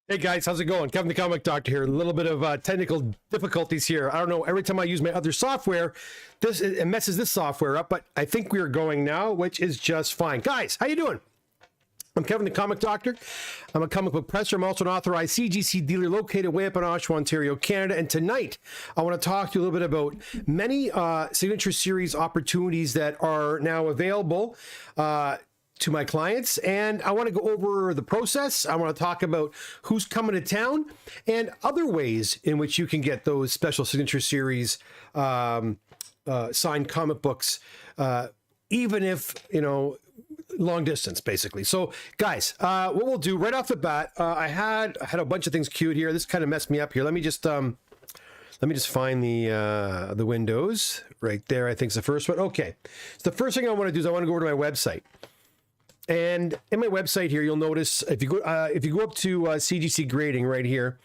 Hey guys, how's it going? Kevin the Comic Doctor here. A little bit of technical difficulties here. I don't know, every time I use my other software, it messes this software up, but I think we are going now, which is just fine. Guys, how you doing? I'm Kevin the Comic Doctor. I'm a comic book presser. I'm also an authorized CGC dealer located way up in Oshawa, Ontario, Canada. And tonight, I want to talk to you a little bit about many signature series opportunities that are now available to my clients, and I want to go over the process. I want to talk about who's coming to town and other ways in which you can get those special signature series signed comic books, even if, long distance, basically. So guys, what we'll do right off the bat, I had a bunch of things queued here. This kind of messed me up here. Let me just find the windows right there. I think it's the first one. Okay, so the first thing I want to do is I want to go over to my website. And in my website here, you'll notice if you go up to CGC grading right here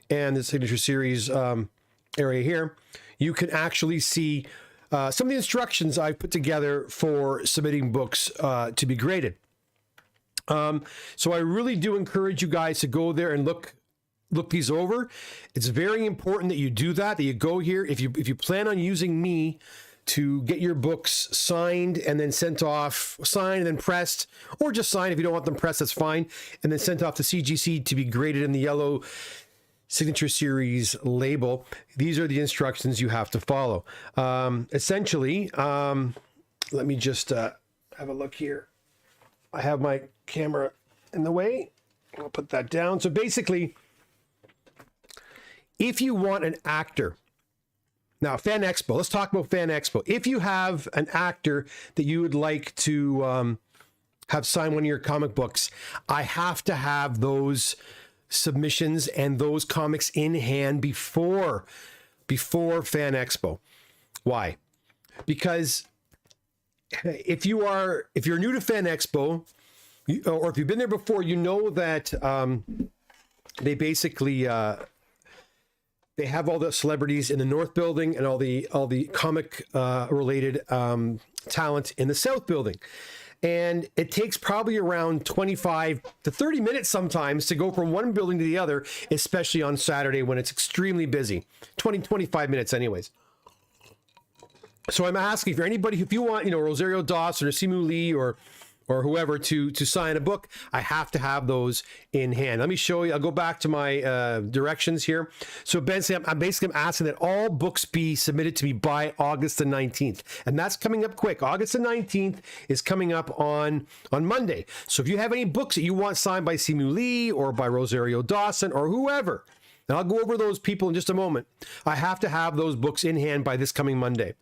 and the signature series area here, you can actually see some of the instructions I've put together for submitting books to be graded. So I really do encourage you guys to go there and look these over. It's very important that you do that you go here. If you plan on using me to get your books signed and then sent off, signed and then pressed, or just signed if you don't want them pressed, that's fine, and then sent off to CGC to be graded in the yellow signature series label. These are the instructions you have to follow. Essentially, let me just have a look here. I have my camera in the way. I'll put that down. So basically, if you want an actor, now, Fan Expo, let's talk about Fan Expo. If you have an actor that you would like to have sign one of your comic books, I have to have those submissions and those comics in hand before Fan Expo. Why? Because if you're new to Fan Expo, or if you've been there before, you know that they basically they have all the celebrities in the North Building and all the comic related talent in the South Building. And it takes probably around 25 to 30 minutes sometimes to go from one building to the other, especially on Saturday when it's extremely busy. 25 minutes anyways. So I'm asking for anybody, if you want, Rosario Dawson or Simu Lee or whoever to sign a book, I have to have those in hand. Let me show you. I'll go back to my directions here. So I'm basically asking that all books be submitted to me by August the 19th. And that's coming up quick. August the 19th is coming up on Monday. So if you have any books that you want signed by Simu Lee or by Rosario Dawson or whoever, and I'll go over those people in just a moment, I have to have those books in hand by this coming Monday.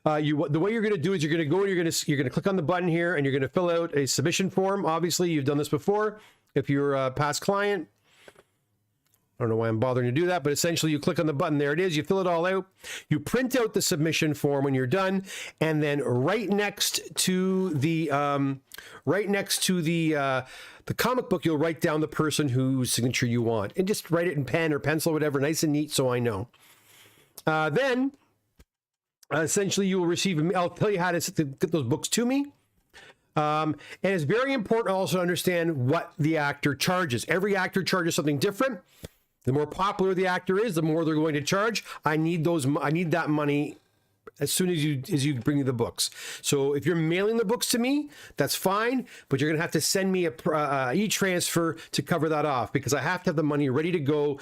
The way you're going to do is you're going to go and you're going to click on the button here and you're going to fill out a submission form. Obviously, you've done this before. If you're a past client, I don't know why I'm bothering to do that, but essentially you click on the button. There it is. You fill it all out. You print out the submission form when you're done, and then right next to the comic book, you'll write down the person whose signature you want, and just write it in pen or pencil, or whatever, nice and neat, so I know. Then. Essentially, you will receive. I'll tell you how to get those books to me. And it's very important also to understand what the actor charges. Every actor charges something different. The more popular the actor is, the more they're going to charge. I need that money as soon as you bring me the books. So if you're mailing the books to me, that's fine, but you're going to have to send me a e-transfer to cover that off, because I have to have the money ready to go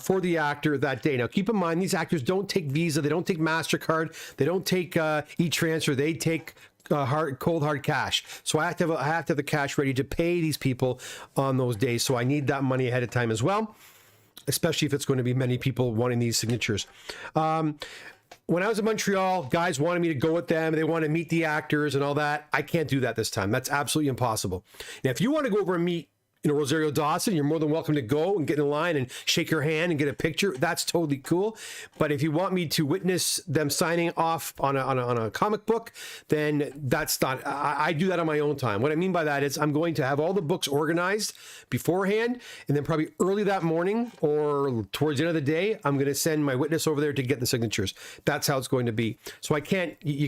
for the actor that day. Now, keep in mind, these actors don't take Visa, they don't take MasterCard, they don't take e-transfer, they take cold hard cash. So I have to have the cash ready to pay these people on those days. So I need that money ahead of time as well, especially if it's going to be many people wanting these signatures. When I was in Montreal, guys wanted me to go with them. They want to meet the actors and all that. I can't do that this time. That's absolutely impossible. Now, if you want to go over and meet Rosario Dawson, you're more than welcome to go and get in line and shake her hand and get a picture. That's totally cool. But if you want me to witness them signing off on a comic book, then that's not, I do that on my own time. What I mean by that is I'm going to have all the books organized beforehand, and then probably early that morning or towards the end of the day, I'm going to send my witness over there to get the signatures. That's how it's going to be. So you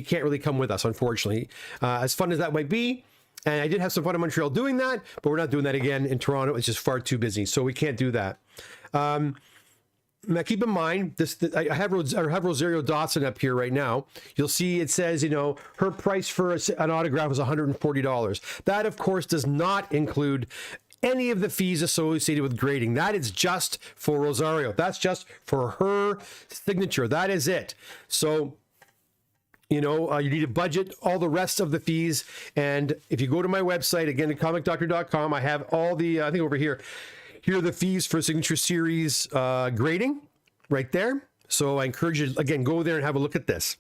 can't really come with us, unfortunately. As fun as that might be, And I did have some fun in Montreal doing that, but we're not doing that again in Toronto. It's just far too busy, so we can't do that. Now, keep in mind, I have Rosario Dawson up here right now. You'll see it says, her price for an autograph is $140. That, of course, does not include any of the fees associated with grading. That is just for Rosario. That's just for her signature. That is it. So, you need to budget all the rest of the fees. And if you go to my website, again, at comicdoctor.com, I have all the, I think over here, here are the fees for Signature Series grading right there. So I encourage you, again, go there and have a look at this.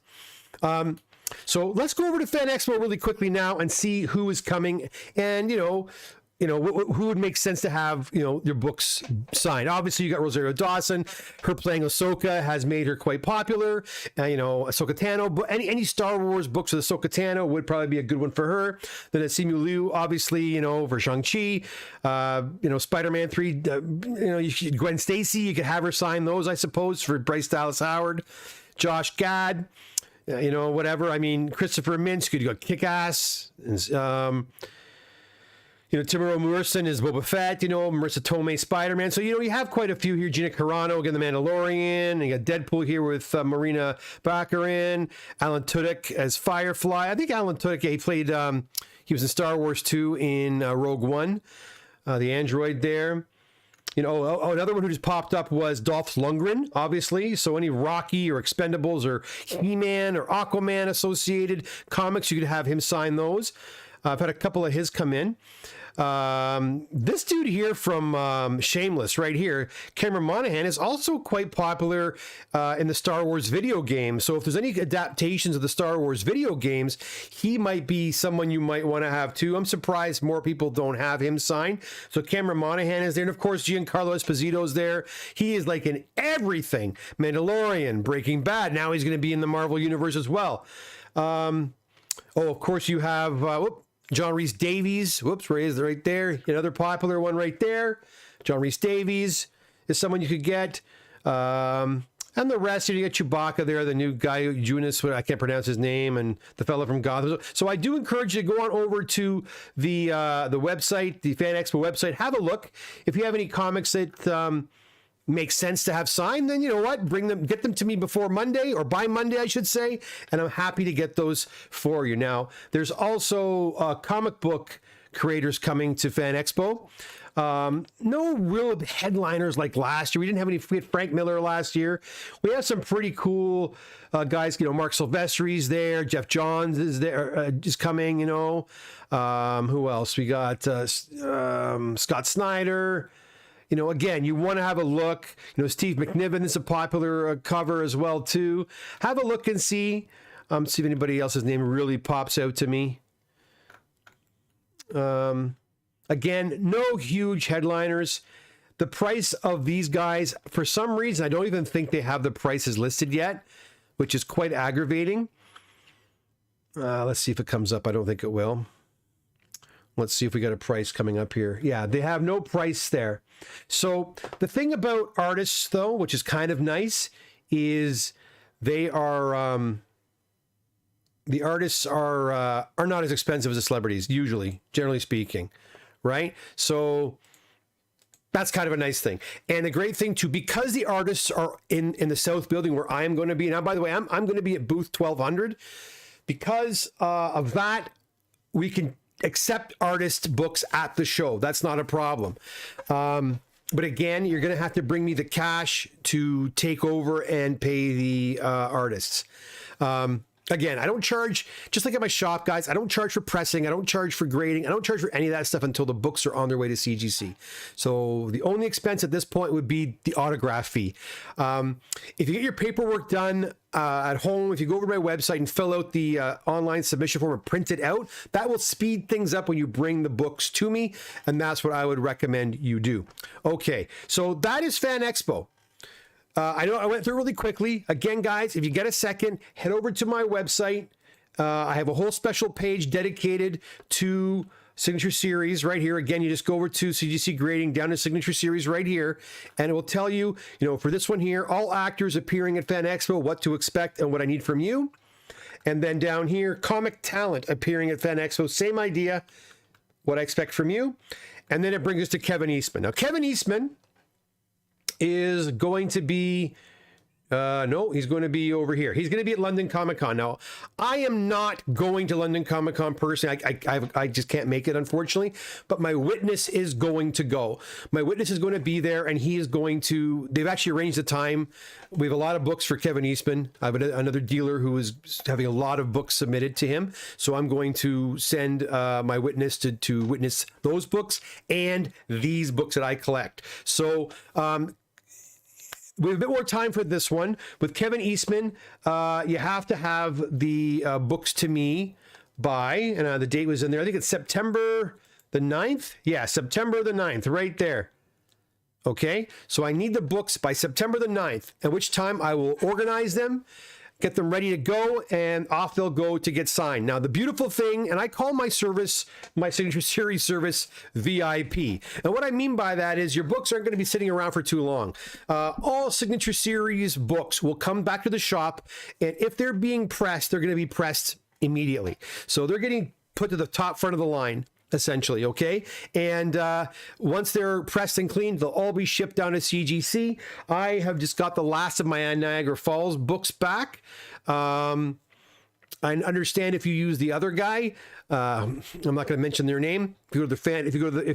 So let's go over to Fan Expo really quickly now and see who is coming and, who would make sense to have, your books signed. Obviously, you got Rosario Dawson. Her playing Ahsoka has made her quite popular. Ahsoka Tano. But any Star Wars books with Ahsoka Tano would probably be a good one for her. Then at Simu Liu, obviously, for Shang-Chi. Spider-Man 3, Gwen Stacy, you could have her sign those, I suppose, for Bryce Dallas Howard. Josh Gad, whatever. I mean, Christopher Mintz, could go Kick-Ass. Timuro Morrison is Boba Fett, Marissa Tomei, Spider-Man. So, you have quite a few here. Gina Carano, again, The Mandalorian. And you got Deadpool here with Marina Baccarin. Alan Tudyk as Firefly. I think Alan Tudyk, he played, he was in Star Wars 2 in Rogue One, the android there. Another one who just popped up was Dolph Lundgren, obviously. So any Rocky or Expendables or He-Man or Aquaman associated comics, you could have him sign those. I've had a couple of his come in. This dude here from Shameless right here, Cameron Monaghan, is also quite popular in the Star Wars video game. So if there's any adaptations of the Star Wars video games, he might be someone you might want to have too. I'm surprised more people don't have him signed. So Cameron Monaghan is there. And of course, Giancarlo Esposito's there. He is like in everything. Mandalorian, Breaking Bad. Now he's going to be in the Marvel Universe as well. Of course, you have... John Rhys Davies, right there. Another popular one right there. John Rhys Davies is someone you could get. And the rest, you get Chewbacca there, the new guy, Junis, I can't pronounce his name, and the fellow from Gotham. So I do encourage you to go on over to the website, the Fan Expo website. Have a look. If you have any comics that... makes sense to have signed, then you know what? Get them to me before Monday, or by Monday, I should say, and I'm happy to get those for you. Now, there's also comic book creators coming to Fan Expo. No real headliners like last year. We had Frank Miller last year. We have some pretty cool guys. Mark Silvestri's there. Jeff Johns is there, is coming. Who else? We got Scott Snyder. Again, you want to have a look. Steve McNiven is a popular cover as well, too. Have a look and see. See if anybody else's name really pops out to me. Again, no huge headliners. The price of these guys, for some reason, I don't even think they have the prices listed yet, which is quite aggravating. Let's see if it comes up. I don't think it will. Let's see if we got a price coming up here. Yeah, they have no price there. So the thing about artists, though, which is kind of nice, is they are the artists are not as expensive as the celebrities, usually, generally speaking, right? So that's kind of a nice thing. And the great thing too, because the artists are in the South Building where I am going to be. Now, by the way, I'm going to be at booth 1200. Because of that, we can accept artist books at the show. That's not a problem. But again, you're going to have to bring me the cash to take over and pay the artists. Again, I don't charge, just like at my shop, guys, I don't charge for pressing. I don't charge for grading. I don't charge for any of that stuff until the books are on their way to CGC. So the only expense at this point would be the autograph fee. If you get your paperwork done at home, if you go over to my website and fill out the online submission form and print it out, that will speed things up when you bring the books to me. And that's what I would recommend you do. Okay, so that is Fan Expo. I know I went through really quickly. Again, guys, if you get a second, head over to my website. I have a whole special page dedicated to Signature Series right here. Again, you just go over to CGC Grading, down to Signature Series right here, and it will tell you, for this one here, all actors appearing at Fan Expo, what to expect and what I need from you. And then down here, comic talent appearing at Fan Expo, same idea. what I expect from you. And then it brings us to Kevin Eastman. Now, Kevin Eastman is going to be, no, he's going to be over here. He's going to be at London Comic Con. Now, I am not going to London Comic Con personally. I just can't make it, unfortunately. But my witness is going to go. My witness is going to be there, and he is going to, they've actually arranged the time. We have a lot of books for Kevin Eastman. I have another dealer who is having a lot of books submitted to him. So I'm going to send my witness to witness those books and these books that I collect. So, we have a bit more time for this one. With Kevin Eastman, you have to have the books to me by, and the date was in there, I think it's September the 9th. Yeah, September the 9th, right there. Okay, so I need the books by September the 9th, at which time I will organize them, get them ready to go, and off they'll go to get signed. Now, the beautiful thing, and I call my service, my Signature Series service, VIP. And what I mean by that is your books aren't going to be sitting around for too long. All Signature Series books will come back to the shop, and if they're being pressed, they're going to be pressed immediately. So they're getting put to the top front of the line, essentially, okay? And once they're pressed and cleaned, they'll all be shipped down to CGC. I have just got the last of my Niagara Falls books back. I understand if you use the other guy, I'm not going to mention their name. If you go to the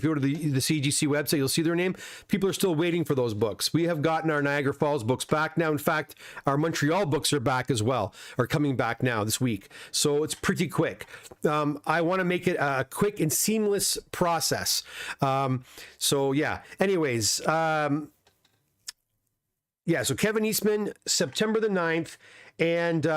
CGC website, you'll see their name. People are still waiting for those books. We have gotten our Niagara Falls books back now. In fact, our Montreal books are back as well, are coming back now this week. So it's pretty quick. I want to make it a quick and seamless process. So yeah, anyways, yeah, so Kevin Eastman, September the 9th, and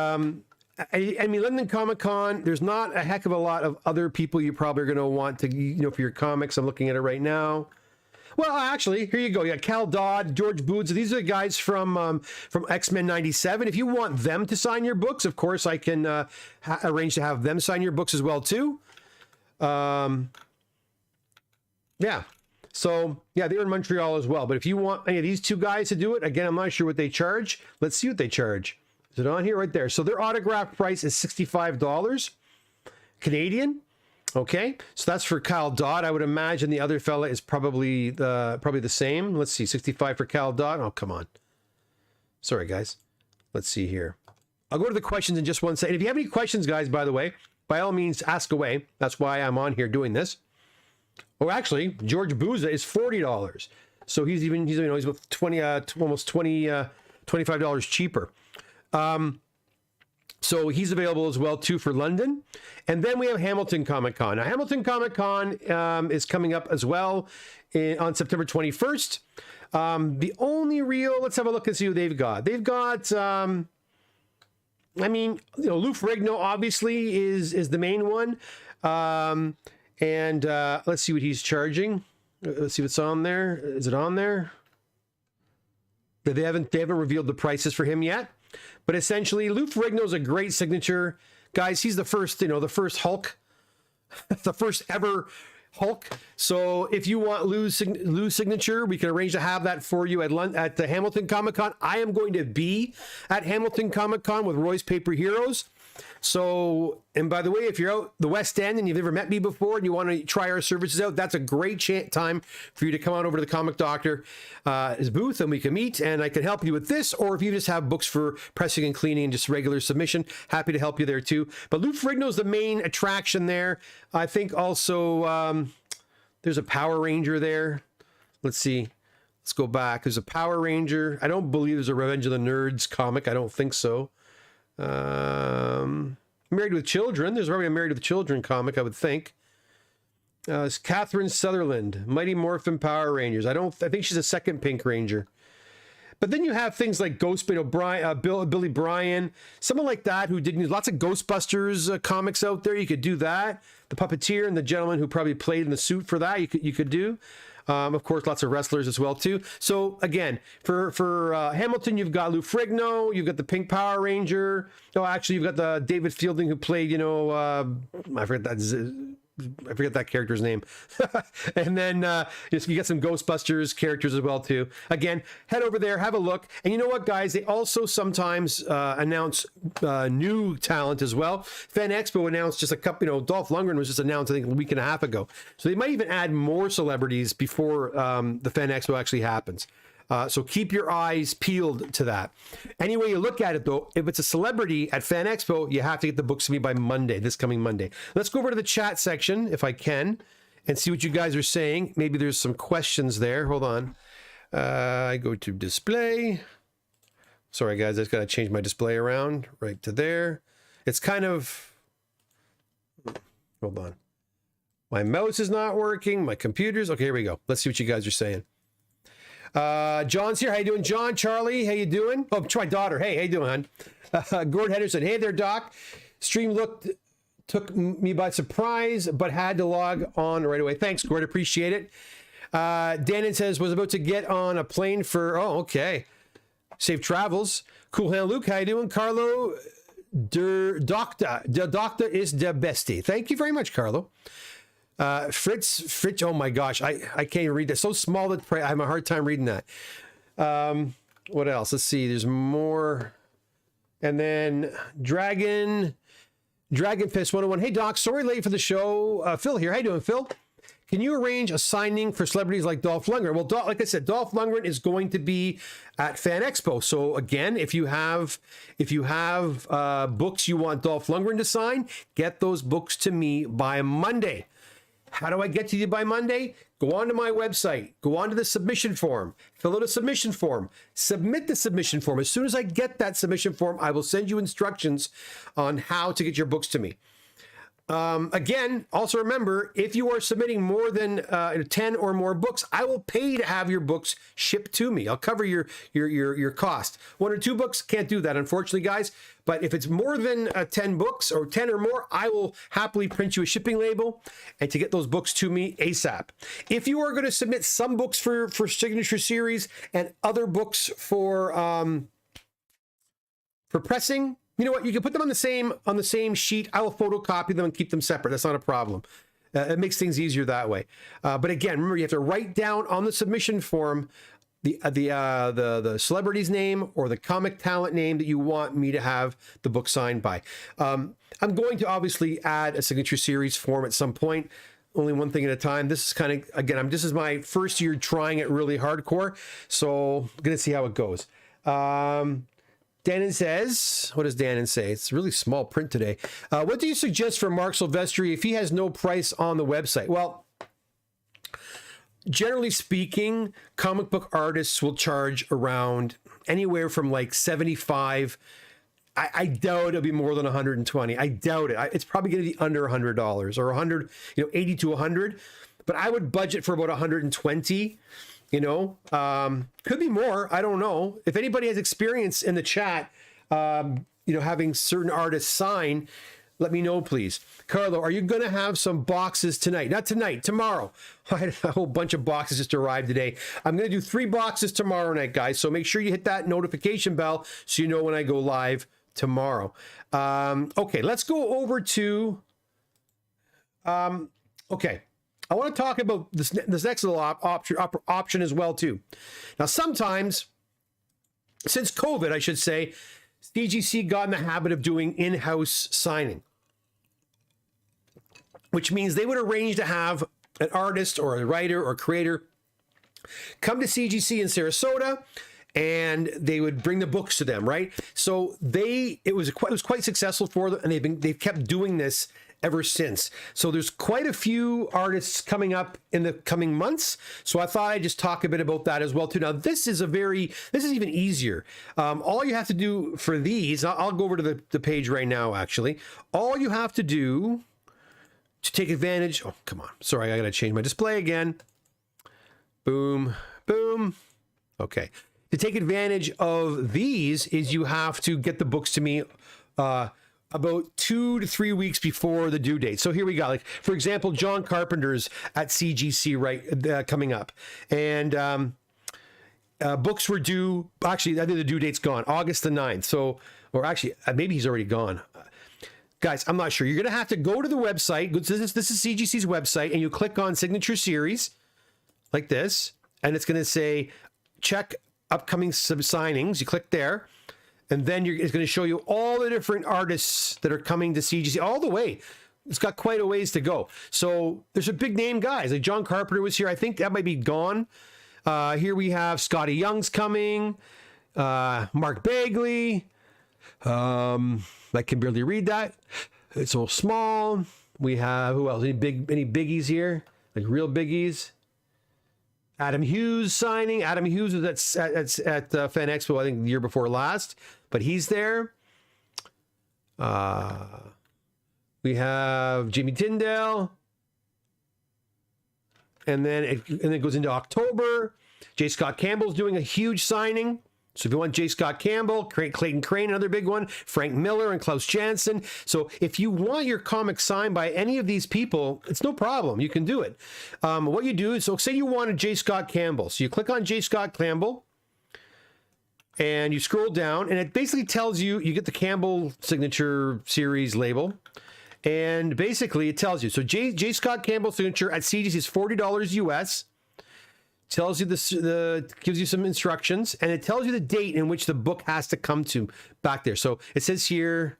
I mean, London Comic Con, there's not a heck of a lot of other people you probably are going to want to, for your comics. I'm looking at it right now. Well, actually, here you go. You got Cal Dodd, George Boots. These are the guys from X-Men 97. If you want them to sign your books, of course, I can arrange to have them sign your books as well, too. Yeah. So, yeah, they're in Montreal as well. But if you want any of these two guys to do it, again, I'm not sure what they charge. Let's see what they charge. Is it on here? Right there. So their autograph price is $65 Canadian. Okay, so that's for Kyle Dodd. I would imagine the other fella is probably the same. Let's see, 65 for Kyle Dodd. Oh, come on. Sorry, guys. Let's see here. I'll go to the questions in just one second. If you have any questions, guys, by the way, by all means, ask away. That's why I'm on here doing this. Oh, actually, George Booza is $40. So he's about 20, almost 20, $25 cheaper. So he's available as well too for London. And then we have Hamilton Comic Con. Now Hamilton Comic Con is coming up as well on September 21st. The only real, let's have a look and see who they've got. They've got, I mean, Lou Ferrigno obviously is the main one. And let's see what he's charging. Let's see what's on there. Is it on there? They haven't revealed the prices for him yet. But essentially, Lou Ferrigno is a great signature. Guys, he's the first, the first Hulk, the first ever Hulk. So if you want Lou's signature, we can arrange to have that for you at the Hamilton Comic Con. I am going to be at Hamilton Comic Con with Roy's Paper Heroes. So, and by the way, if you're out the West End and you've never met me before and you want to try our services out, that's a great time for you to come on over to the Comic Doctor his booth, and we can meet and I can help you with this. Or if you just have books for pressing and cleaning and just regular submission, happy to help you there too. But Lou Ferrigno is the main attraction there. I think also there's a Power Ranger there. Let's see. Let's go back. There's a Power Ranger. I don't believe there's a Revenge of the Nerds comic. I don't think so. Married with Children. There's probably a Married with Children comic, I would think. It's Catherine Sutherland, Mighty Morphin Power Rangers. I think she's a second Pink Ranger. But then you have things like Billy Bryan, someone like that who did lots of Ghostbusters comics out there. You could do that. The Puppeteer and the gentleman who probably played in the suit for that, you could do. Of course, lots of wrestlers as well too. So again, for Hamilton, you've got Lou Ferrigno, you've got the Pink Power Ranger. No, actually, you've got the David Fielding who played, I forget that I forget that character's name. And then you got some Ghostbusters characters as well too. Again, head over there, have a look. And you know what, guys? They also sometimes announce new talent as well. Fan Expo announced just a couple. Dolph Lundgren was just announced I think a week and a half ago. So they might even add more celebrities before the Fan Expo actually happens. So keep your eyes peeled to that. Any way you look at it, though, if it's a celebrity at Fan Expo, you have to get the books to me by Monday, this coming Monday. Let's go over to the chat section, if I can, and see what you guys are saying. Maybe there's some questions there. Hold on. I go to display. Sorry, guys. I just got to change my display around right to there. It's kind of... Hold on. My mouse is not working. My computer's... Okay, here we go. Let's see what you guys are saying. John's here. How you doing, John? Charlie, how you doing? Oh, it's my daughter. Hey, how you doing, hon? Gord Henderson. Hey there, Doc. Stream took me by surprise, but had to log on right away. Thanks, Gord. Appreciate it. Danon says, was about to get on a plane for... Oh, okay. Safe travels. Cool hand, Luke. How you doing? Carlo, der doctor is the bestie. Thank you very much, Carlo. Fritz, oh my gosh, I can't even read that. So small that I have a hard time reading that. What else? Let's see, there's more. And then Dragon Fist 101. Hey, Doc, sorry late for the show. Phil here. How you doing, Phil? Can you arrange a signing for celebrities like Dolph Lundgren? Well, like I said, Dolph Lundgren is going to be at Fan Expo. So again, if you have books you want Dolph Lundgren to sign, get those books to me by Monday. How do I get to you by Monday? Go onto my website, go onto the submission form, fill out a submission form, submit the submission form. As soon as I get that submission form, I will send you instructions on how to get your books to me. Again, also remember, if you are submitting more than 10 or more books, I will pay to have your books shipped to me. I'll cover your cost. 1 or 2 books, can't do that, unfortunately, guys. But if it's more than 10 books or 10 or more, I will happily print you a shipping label and to get those books to me ASAP. If you are going to submit some books for signature series and other books for pressing, you know what? You can put them on the same sheet. I will photocopy them and keep them separate. That's not a problem. It makes things easier that way. But again, remember, you have to write down on the submission form the celebrity's name or the comic talent name that you want me to have the book signed by. I'm going to obviously add a signature series form at some point. Only one thing at a time. This is kind of, again, this is my first year trying it really hardcore, so I'm gonna see how it goes. Danon says, what does Danon say? It's really small print today. What do you suggest for Mark Silvestri if he has no price on the website? Well, generally speaking, comic book artists will charge around anywhere from like 75. I doubt it'll be more than 120. I doubt it. It's probably going to be under $100 or 100, 80 to 100. But I would budget for about 120. Could be more. I don't know. If anybody has experience in the chat, having certain artists sign, let me know, please. Carlo, are you going to have some boxes tonight? Not tonight, tomorrow. I had a whole bunch of boxes just arrived today. I'm going to do 3 boxes tomorrow night, guys. So make sure you hit that notification bell so you know when I go live tomorrow. Okay, let's go over to... okay. I want to talk about this next little option as well, too. Now, sometimes, since COVID, I should say, CGC got in the habit of doing in-house signing, which means they would arrange to have an artist or a writer or creator come to CGC in Sarasota, and they would bring the books to them, right? So it was quite successful for them, and they've kept doing this ever since. So there's quite a few artists coming up in the coming months. So I thought I'd just talk a bit about that as well too. Now this is even easier. All you have to do for these, I'll go over to the page right now, actually. All you have to do to take advantage, oh, come on. Sorry, I got to change my display again. Boom, boom. Okay. To take advantage of these is you have to get the books to me, about 2 to 3 weeks before the due date. So here we go. Like, for example, John Carpenter's at CGC coming up. And books were due, actually, I think the due date's gone, August the 9th. So, or actually, maybe he's already gone. Guys, I'm not sure. You're going to have to go to the website. This is CGC's website, and you click on signature series like this, and it's going to say check upcoming signings. You click there, and then it's going to show you all the different artists that are coming to CGC all the way. It's got quite a ways to go. So there's a big name guys. Like John Carpenter was here. I think that might be gone. Here we have Scotty Young's coming. Mark Bagley. I can barely read that. It's so small. We have, who else? Any biggies here? Like real biggies? Adam Hughes signing. Adam Hughes was at Fan Expo, I think the year before last, but he's there. We have Jimmy Tyndale. And then it goes into October. J. Scott Campbell's doing a huge signing. So if you want J. Scott Campbell, Clayton Crane, another big one, Frank Miller and Klaus Janson. So if you want your comic signed by any of these people, it's no problem. You can do it. What you do is, so say you wanted J. Scott Campbell. So you click on J. Scott Campbell and you scroll down and it basically tells you, you get the Campbell signature series label. And basically it tells you, so J. Scott Campbell signature at CGC is $40 US. Tells you gives you some instructions, and it tells you the date in which the book has to come to back there. So it says here,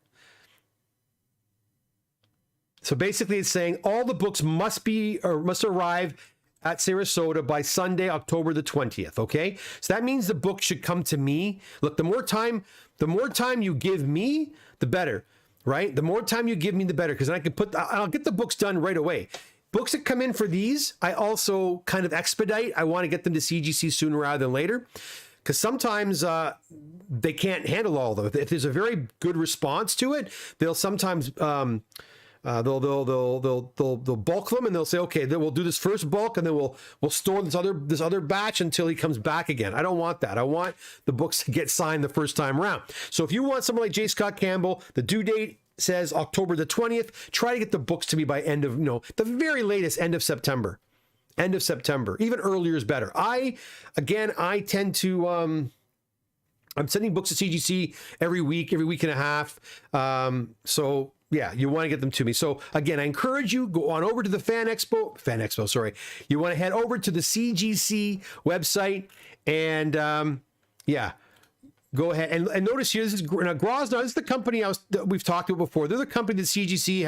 so basically it's saying all the books must arrive at Sarasota by Sunday, October the 20th. Okay. So that means the book should come to me. Look, the more time you give me, the better, right? The more time you give me, the better. Cause then I'll get the books done right away. Books that come in for these, I also kind of expedite. I want to get them to CGC sooner rather than later, because sometimes they can't handle all of them. If there's a very good response to it, they'll sometimes they'll bulk them and they'll say, okay, then we'll do this first bulk and then we'll store this other batch until he comes back again. I don't want that. I want the books to get signed the first time around. So if you want someone like J. Scott Campbell, the due date says October the 20th. Try to get the books to me by the very latest end of September. End of September. Even earlier is better. I tend to I'm sending books to CGC every week and a half. So yeah, you want to get them to me. So again, I encourage you, go on over to the Fan Expo, sorry. You want to head over to the CGC website and yeah. Go ahead and notice here. This is Grosvenor. This is the company that we've talked about before. They're the company that CGC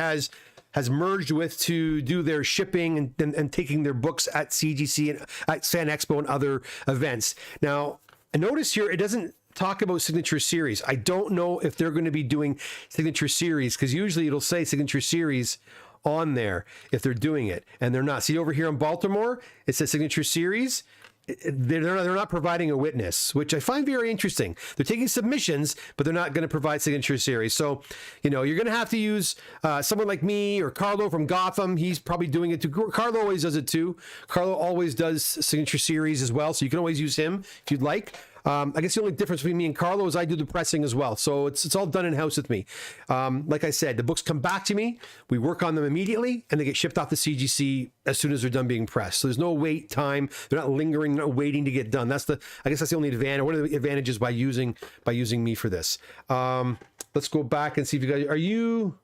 has merged with to do their shipping and taking their books at CGC and at Fan Expo and other events. Now, notice here it doesn't talk about signature series. I don't know if they're going to be doing signature series because usually it'll say signature series on there if they're doing it, and they're not. See over here in Baltimore, it says signature series. They're not providing a witness, which I find very interesting. They're taking submissions, but they're not going to provide signature series. So, you're going to have to use someone like me or Carlo from Gotham. He's probably doing it too. Carlo always does it too. Carlo always does signature series as well. So you can always use him if you'd like. I guess the only difference between me and Carlo is I do the pressing as well. So it's all done in-house with me. Like I said, the books come back to me. We work on them immediately, and they get shipped off to CGC as soon as they're done being pressed. So there's no wait time. They're not lingering, not waiting to get done. I guess that's the only advantage. One of the advantages by using me for this. Let's go back and see if you guys, are you...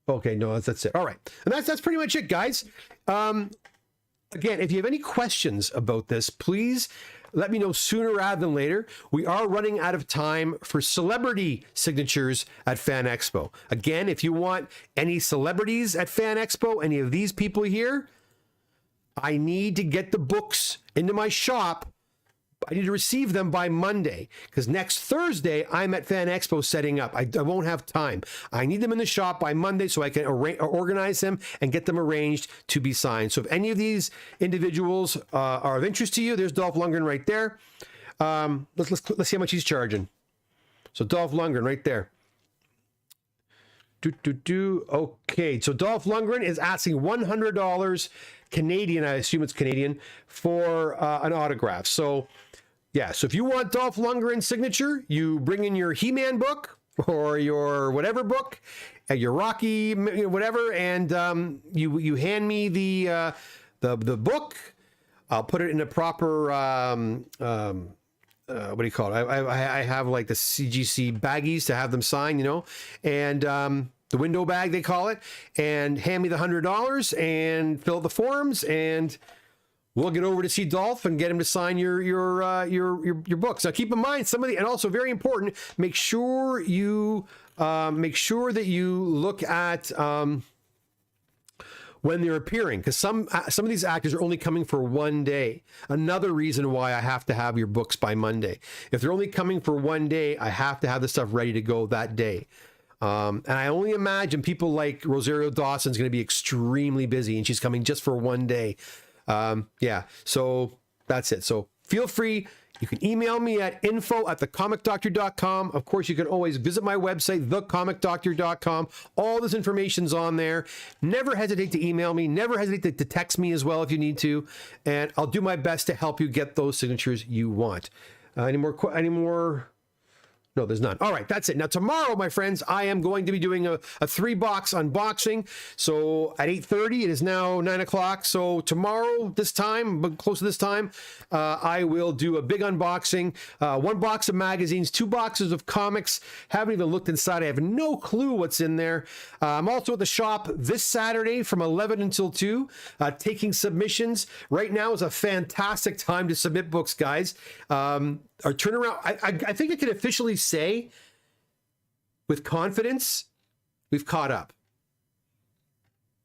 Okay, no, that's it. All right. And that's pretty much it, guys. Again, if you have any questions about this, please let me know sooner rather than later. We are running out of time for celebrity signatures at Fan Expo. Again, if you want any celebrities at Fan Expo, any of these people here, I need to get the books into my shop. I need to receive them by Monday because next Thursday I'm at Fan Expo setting up. I won't have time. I need them in the shop by Monday so I can organize them and get them arranged to be signed. So if any of these individuals are of interest to you, there's Dolph Lundgren right there. Let's see how much he's charging. So Dolph Lundgren right there. Okay, so Dolph Lundgren is asking $100 Canadian, I assume it's Canadian, for an autograph. So yeah, so if you want Dolph Lundgren's signature, you bring in your He-Man book or your whatever book, your Rocky whatever, and you hand me the book. I'll put it in a proper what do you call it? I have like the CGC baggies to have them sign, and the window bag they call it, and hand me the $100 and fill the forms, and we'll get over to see Dolph and get him to sign your books. Now, keep in mind and also very important, make sure that you look at when they're appearing, because some of these actors are only coming for one day. Another reason why I have to have your books by Monday. If they're only coming for one day, I have to have the stuff ready to go that day. And I only imagine people like Rosario Dawson's going to be extremely busy, and she's coming just for one day. Yeah, so that's it. So feel free. You can email me at info@thecomicdoctor.com. Of course, you can always visit my website, thecomicdoctor.com. All this information's on there. Never hesitate to email me. Never hesitate to text me as well if you need to. And I'll do my best to help you get those signatures you want. Any more? No, there's none. All right, that's it. Now, tomorrow, my friends, I am going to be doing a 3-box unboxing. So at 8:30, it is now 9 o'clock. So tomorrow, this time, but close to this time, I will do a big unboxing. 1 box of magazines, 2 boxes of comics. Haven't even looked inside. I have no clue what's in there. I'm also at the shop this Saturday from 11 until 2, taking submissions. Right now is a fantastic time to submit books, guys. Our turnaround, I think I can officially say with confidence, we've caught up.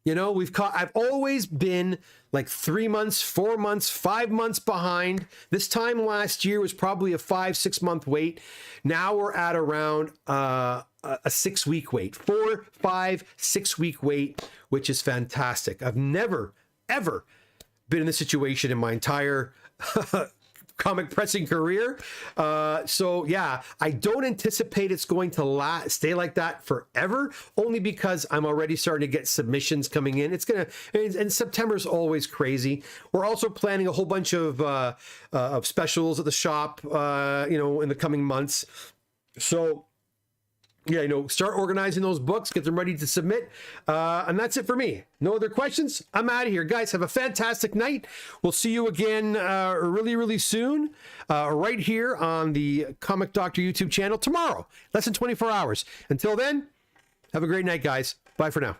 You know, I've always been like 3 months, 4 months, 5 months behind. This time last year was probably a 5-6 month wait. Now we're at around a 6 week wait, 4, 5, 6 week wait, which is fantastic. I've never, ever been in this situation in my entire comic pressing career. So yeah, I don't anticipate it's going to stay like that forever, only because I'm already starting to get submissions coming in. And September's always crazy. We're also planning a whole bunch of specials at the shop, in the coming months. So yeah, start organizing those books, get them ready to submit. And that's it for me. No other questions? I'm out of here. Guys, have a fantastic night. We'll see you again really, really soon, right here on the Comic Doctor YouTube channel tomorrow, less than 24 hours. Until then, have a great night, guys. Bye for now.